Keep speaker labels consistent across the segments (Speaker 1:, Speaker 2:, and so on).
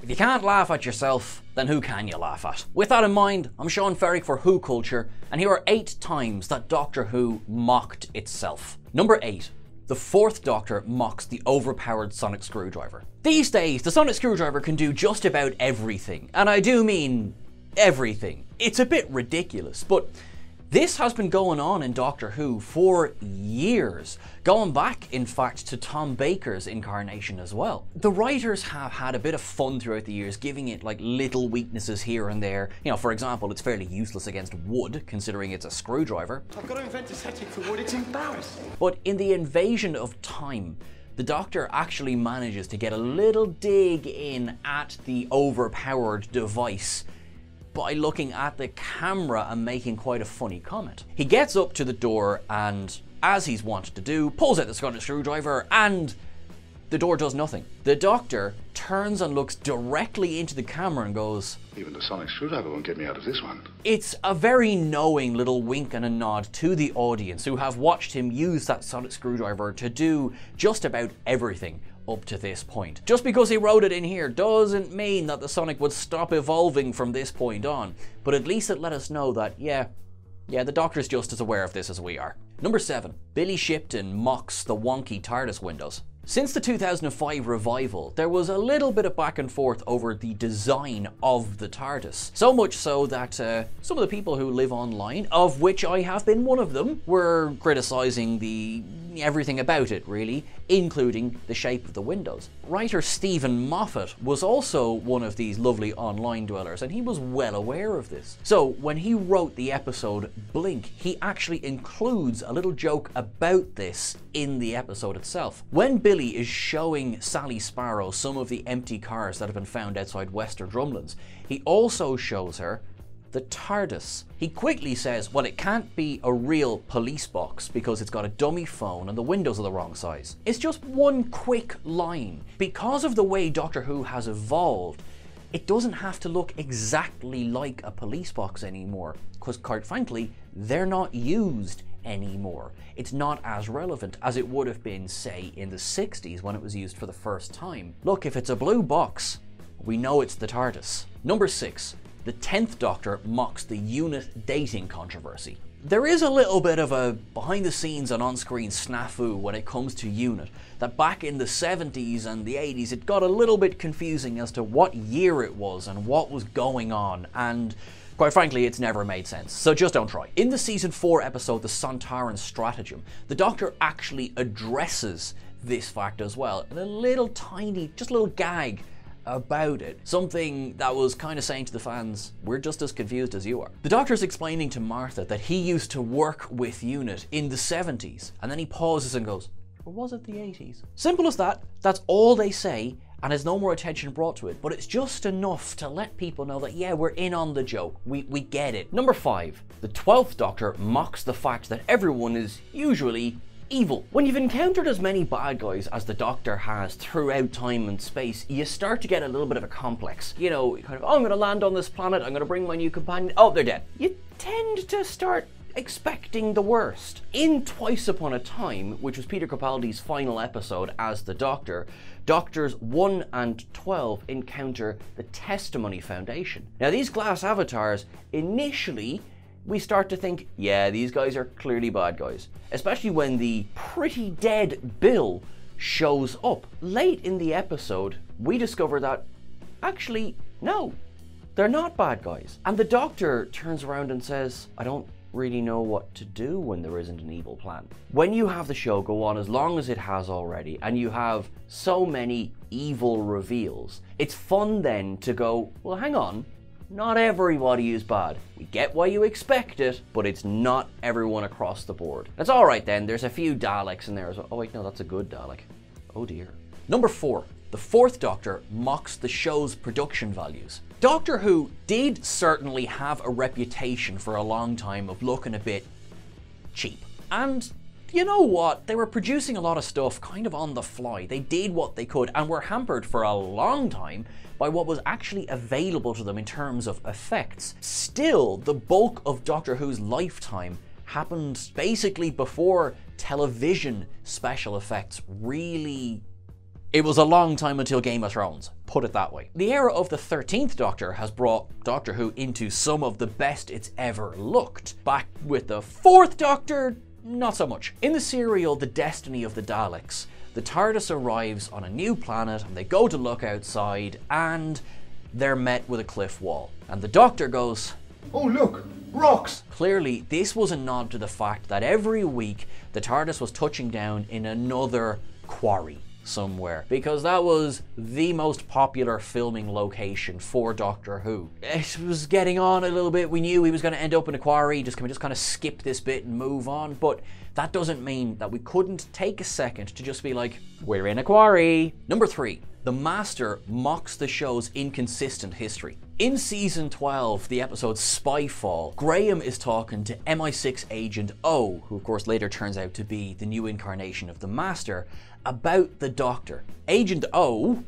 Speaker 1: If you can't laugh at yourself, then who can you laugh at? With that in mind, I'm Sean Ferrick for Who Culture, and here are 8 times that Doctor Who mocked itself. Number 8. The 4th Doctor mocks the overpowered sonic screwdriver. These days, the sonic screwdriver can do just about everything, and I do mean everything. It's a bit ridiculous, but this has been going on in Doctor Who for years, going back, in fact, to Tom Baker's incarnation as well. The writers have had a bit of fun throughout the years, giving it like little weaknesses here and there. You know, for example, it's fairly useless against wood, considering it's a screwdriver.
Speaker 2: I've got to invent a setting for wood, it's embarrassing.
Speaker 1: But in the Invasion of Time, the Doctor actually manages to get a little dig in at the overpowered device by looking at the camera and making quite a funny comment. He gets up to the door and, as he's wanted to do, pulls out the sonic screwdriver and the door does nothing. The Doctor turns and looks directly into the camera and goes,
Speaker 3: "Even the sonic screwdriver won't get me out of this one."
Speaker 1: It's a very knowing little wink and a nod to the audience who have watched him use that sonic screwdriver to do just about everything up to this point. Just because he wrote it in here doesn't mean that the Sonic would stop evolving from this point on, but at least it let us know that, yeah, the Doctor's just as aware of this as we are. Number 7. Billy Shipton mocks the wonky TARDIS windows. Since the 2005 revival, there was a little bit of back and forth over the design of the TARDIS. So much so that some of the people who live online, of which I have been one of them, were criticising everything about it, really, including the shape of the windows. Writer Stephen Moffat was also one of these lovely online dwellers, and he was well aware of this. So when he wrote the episode Blink, he actually includes a little joke about this in the episode itself. When Billy is showing Sally Sparrow some of the empty cars that have been found outside Wester Drumlands, he also shows her the TARDIS. He quickly says, well, it can't be a real police box because it's got a dummy phone and the windows are the wrong size. It's just one quick line. Because of the way Doctor Who has evolved, it doesn't have to look exactly like a police box anymore, because quite frankly, they're not used anymore. It's not as relevant as it would have been, say, in the 60s when it was used for the first time. Look, if it's a blue box, we know it's the TARDIS. Number 6. The 10th Doctor mocks the unit dating controversy. There is a little bit of a behind-the-scenes and on-screen snafu when it comes to UNIT, that back in the 70s and the 80s it got a little bit confusing as to what year it was and what was going on, and quite frankly, it's never made sense, so just don't try. In the Season 4 episode, The Sontaran Stratagem, the Doctor actually addresses this fact as well, in a little tiny, just a little gag about it. Something that was kind of saying to the fans, we're just as confused as you are. The Doctor's explaining to Martha that he used to work with UNIT in the 70s, and then he pauses and goes, or was it the 80s? Simple as that. That's all they say, and there's no more attention brought to it, but it's just enough to let people know that, yeah, we're in on the joke. We get it. Number 5. The 12th Doctor mocks the fact that everyone is usually evil. When you've encountered as many bad guys as the Doctor has throughout time and space, you start to get a little bit of a complex. You know, kind of, oh, I'm going to land on this planet, I'm going to bring my new companion, oh, they're dead. You tend to start expecting the worst. In Twice Upon a Time, which was Peter Capaldi's final episode as the Doctor, Doctors 1 and 12 encounter the Testimony Foundation. Now, these glass avatars, initially, we start to think, yeah, these guys are clearly bad guys. Especially when the pretty dead Bill shows up. Late in the episode, we discover that, actually, no, they're not bad guys. And the Doctor turns around and says, I don't really know what to do when there isn't an evil plan. When you have the show go on as long as it has already, and you have so many evil reveals, it's fun then to go, well, hang on, not everybody is bad. We get why you expect it, but it's not everyone across the board. That's alright then, there's a few Daleks in there as well. Oh wait, no, that's a good Dalek. Oh dear. Number 4. The 4th Doctor mocks the show's production values. Doctor Who did certainly have a reputation for a long time of looking a bit cheap. And you know what? They were producing a lot of stuff kind of on the fly. They did what they could and were hampered for a long time by what was actually available to them in terms of effects. Still, the bulk of Doctor Who's lifetime happened basically before television special effects really It was a long time until Game of Thrones, put it that way. The era of the 13th Doctor has brought Doctor Who into some of the best it's ever looked. Back with the 4th Doctor, not so much. In the serial The Destiny of the Daleks, the TARDIS arrives on a new planet and they go to look outside and they're met with a cliff wall. And the Doctor goes,
Speaker 2: Oh, look, rocks!
Speaker 1: Clearly, this was a nod to the fact that every week the TARDIS was touching down in another quarry somewhere, because that was the most popular filming location for Doctor Who. It was getting on a little bit. We knew he was going to end up in a quarry. Can we just kind of skip this bit and move on? But that doesn't mean that we couldn't take a second to just be like, we're in a quarry. Number 3, the Master mocks the show's inconsistent history. In season 12, the episode Spyfall, Graham is talking to MI6 Agent O, who of course later turns out to be the new incarnation of the Master, about the Doctor. Agent O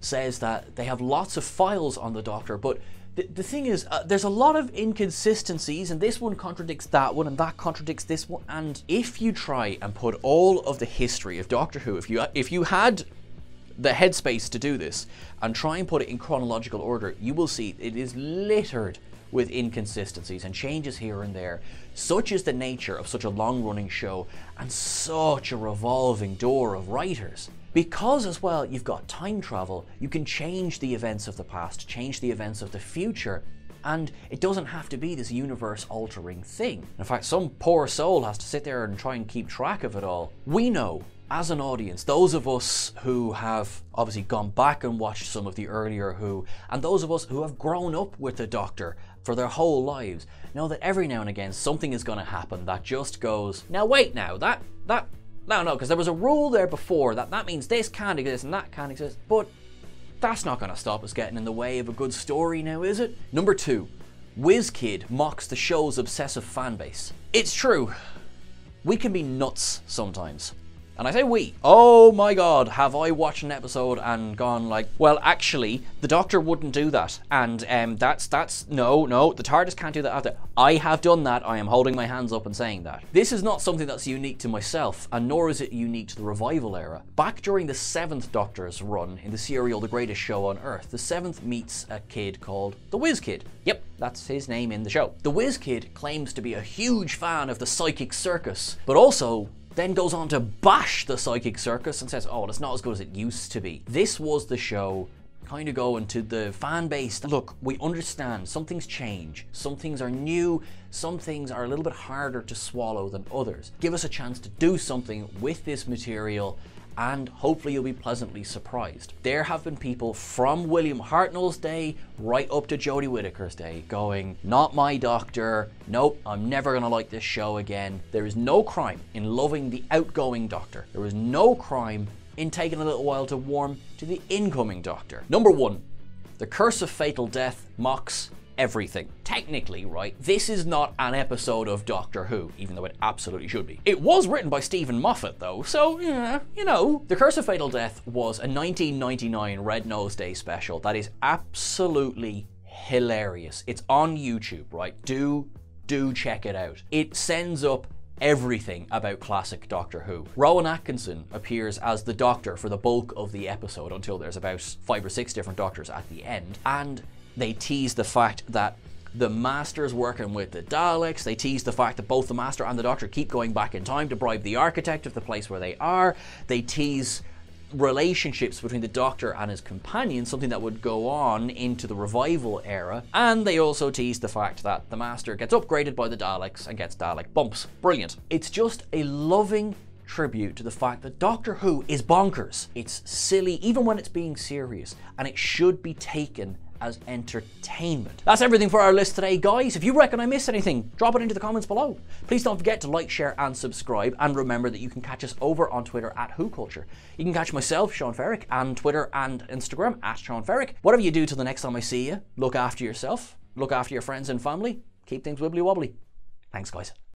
Speaker 1: says that they have lots of files on the Doctor, but the thing is, there's a lot of inconsistencies, and this one contradicts that one, and that contradicts this one. And if you try and put all of the history of Doctor Who, if you had the headspace to do this and try and put it in chronological order, you will see it is littered with inconsistencies and changes here and there. Such is the nature of such a long-running show and such a revolving door of writers. Because as well, you've got time travel, you can change the events of the past, change the events of the future, and it doesn't have to be this universe-altering thing. In fact, some poor soul has to sit there and try and keep track of it all. We know, as an audience, those of us who have obviously gone back and watched some of the earlier Who, and those of us who have grown up with the Doctor for their whole lives, know that every now and again something is going to happen that just goes, now wait now, no, because there was a rule there before that means this can't exist and that can't exist, but that's not going to stop us getting in the way of a good story now, is it? Number 2, WHIZZ mocks the show's obsessive fanbase. It's true, we can be nuts sometimes. And I say we. Oh my god, have I watched an episode and gone like, well, actually, the Doctor wouldn't do that. And no, the TARDIS can't do that either. I have done that. I am holding my hands up and saying that. This is not something that's unique to myself, and nor is it unique to the revival era. Back during the 7th Doctor's run in the serial The Greatest Show on Earth, the 7th meets a kid called the WHIZZ. Yep, that's his name in the show. The WHIZZ claims to be a huge fan of the psychic circus, but also then goes on to bash the psychic circus and says, oh, it's not as good as it used to be. This was the show kind of going to the fan base. Look, we understand some things change, some things are new, some things are a little bit harder to swallow than others. Give us a chance to do something with this material and hopefully you'll be pleasantly surprised. There have been people from William Hartnell's day right up to Jodie Whittaker's day going, not my Doctor, nope, I'm never gonna like this show again. There is no crime in loving the outgoing Doctor. There is no crime in taking a little while to warm to the incoming Doctor. Number 1, The Curse of Fatal Death mocks everything. Technically, right, this is not an episode of Doctor Who, even though it absolutely should be. It was written by Stephen Moffat though, so yeah, you know. The Curse of Fatal Death was a 1999 Red Nose Day special that is absolutely hilarious. It's on YouTube, right? Do check it out. It sends up everything about classic Doctor Who. Rowan Atkinson appears as the Doctor for the bulk of the episode until there's about 5 or 6 different Doctors at the end, and they tease the fact that the Master's working with the Daleks. They tease the fact that both the Master and the Doctor keep going back in time to bribe the architect of the place where they are. They tease relationships between the Doctor and his companion, something that would go on into the revival era. And they also tease the fact that the Master gets upgraded by the Daleks and gets Dalek bumps. Brilliant. It's just a loving tribute to the fact that Doctor Who is bonkers. It's silly even when it's being serious, and it should be taken as entertainment. That's everything for our list today, guys. If you reckon I missed anything, drop it into the comments below. Please don't forget to like, share, and subscribe. And remember that you can catch us over on Twitter at WhoCulture. You can catch myself, Sean Ferrick, on Twitter and Instagram at Sean Ferrick. Whatever you do till the next time I see you, look after yourself, look after your friends and family, keep things wibbly wobbly. Thanks, guys.